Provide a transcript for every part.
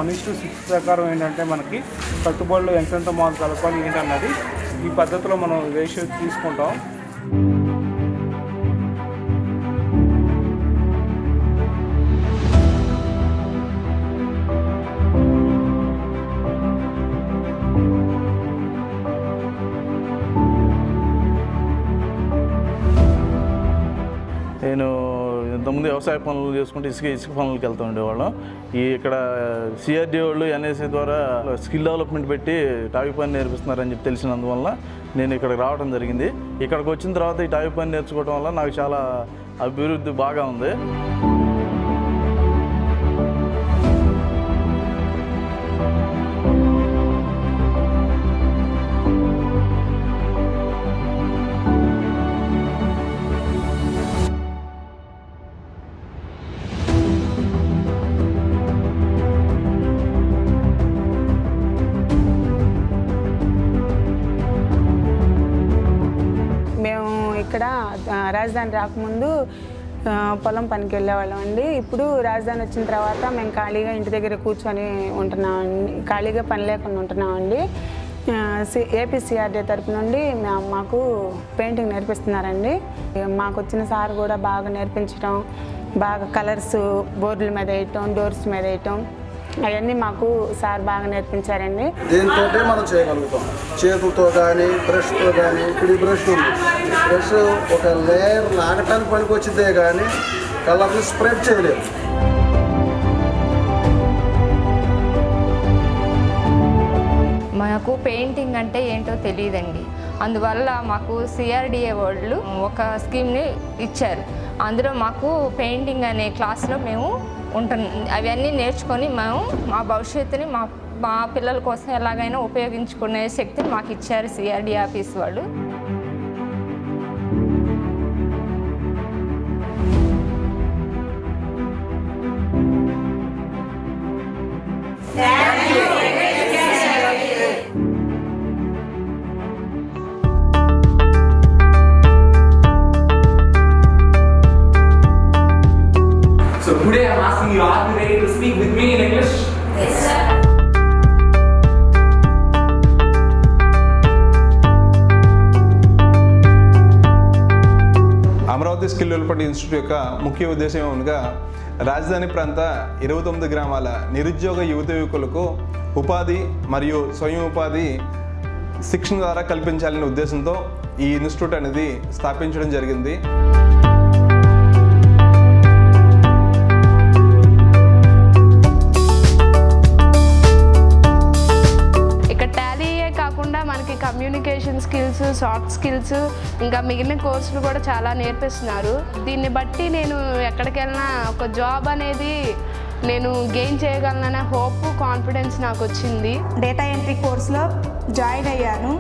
1:6 ప్రకారం ఏంటంటే మనకి కట్టుబడులు ఎంతెంత మాలు కలపాలి ఏంటన్నది ఈ పద్ధతిలో మనం రేషియో తీసుకుంటాం. నేను ఇంతకుముందు వ్యవసాయ పనులు చేసుకుంటే ఇసుక పనులకు వెళ్తూ ఉండేవాళ్ళం. ఇక్కడ సిఆర్డీ వాళ్ళు ఎన్ఎస్ఏ ద్వారా స్కిల్ డెవలప్మెంట్ పెట్టి టాపీ పని నేర్పిస్తున్నారని చెప్పి తెలిసినందువల్ల నేను ఇక్కడికి రావడం జరిగింది. ఇక్కడికి వచ్చిన తర్వాత ఈ టాపీ పని నేర్చుకోవడం వల్ల నాకు చాలా అభివృద్ధి బాగా ఉంది. ఇక్కడ రాజధాని రాకముందు పొలం పనికి వెళ్ళేవాళ్ళం అండి. ఇప్పుడు రాజధాని వచ్చిన తర్వాత మేము ఖాళీగా ఇంటి దగ్గర కూర్చొని ఉంటున్నామండి, ఖాళీగా పని లేకుండా ఉంటున్నామండి. ఏపీసీఆర్డీ తరపు నుండి మాకు పెయింటింగ్ నేర్పిస్తున్నారండి. మాకు వచ్చిన సార్ కూడా బాగా నేర్పించడం, బాగా కలర్స్ బోర్డుల మీద వేయటం, డోర్స్ మీద వేయటం, అవన్నీ మాకు సార్ బాగా నేర్పించారండి. దీంతో మనం చేయగలుగుతాం. చేతులతో కానీ బ్రష్తో కానీ, ఇప్పుడు ఈ బ్రష్ ఉంది, బ్రష్ ఒక లేయర్ లాగటానికి పనికి వచ్చిందే కానీ కలర్ని స్ప్రెడ్ చేయలేదు. మాకు పెయింటింగ్ అంటే ఏంటో తెలియదండి. అందువల్ల మాకు సిఆర్డిఏ వాళ్ళు ఒక స్కీమ్ని ఇచ్చారు. అందులో మాకు పెయింటింగ్ అనే క్లాస్లో మేము అవన్నీ నేర్చుకొని మేము మా భవిష్యత్తుని మా పిల్లల కోసం ఎలాగైనా ఉపయోగించుకునే శక్తిని మాకు ఇచ్చారు సిఆర్డీ ఆఫీస్ వాళ్ళు. So today I'm asking you, are you ready to speak with me in English? Yes, sir. Amaravati skill development institute యొక్క ముఖ్య ఉద్దేశం ఏమనగా రాజధాని ప్రాంత 29 గ్రామాల నిరుద్యోగ యువకులకు ఉపాధి మరియు స్వయం ఉపాధి శిక్షణ ద్వారా కల్పించాలనే ఉద్దేశంతో ఈ ఇన్స్టిట్యూట్ అనేది స్థాపించడం జరిగింది. మనకి కమ్యూనికేషన్ స్కిల్స్, సాఫ్ట్ స్కిల్స్, ఇంకా మిగిలిన కోర్సులు కూడా చాలా నేర్పిస్తున్నారు. దీన్ని బట్టి నేను ఎక్కడికి వెళ్ళినా ఒక జాబ్ అనేది నేను గెయిన్ చేయగలననే హోప్, కాన్ఫిడెన్స్ నాకు వచ్చింది. డేటా ఎంట్రీ కోర్సులో జాయిన్ అయ్యాను.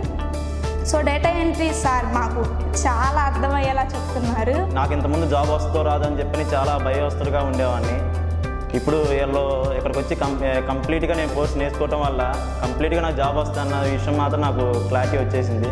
సో డేటా ఎంట్రీ సార్ మాకు చాలా అర్థమయ్యేలా చెప్తున్నారు. నాకు ఇంతకుముందు జాబ్ వస్తుందో రాదని చెప్పి చాలా భయవస్తులుగా ఉండేవాడిని. ఇప్పుడు వీళ్ళు ఇక్కడికి వచ్చి కంప్లీట్గా నేను కోర్స్ నేర్చుకోవటం వల్ల కంప్లీట్గా నాకు జాబ్ వస్తుందన్న విషయం మాత్రం నాకు క్లారిటీ వచ్చేసింది.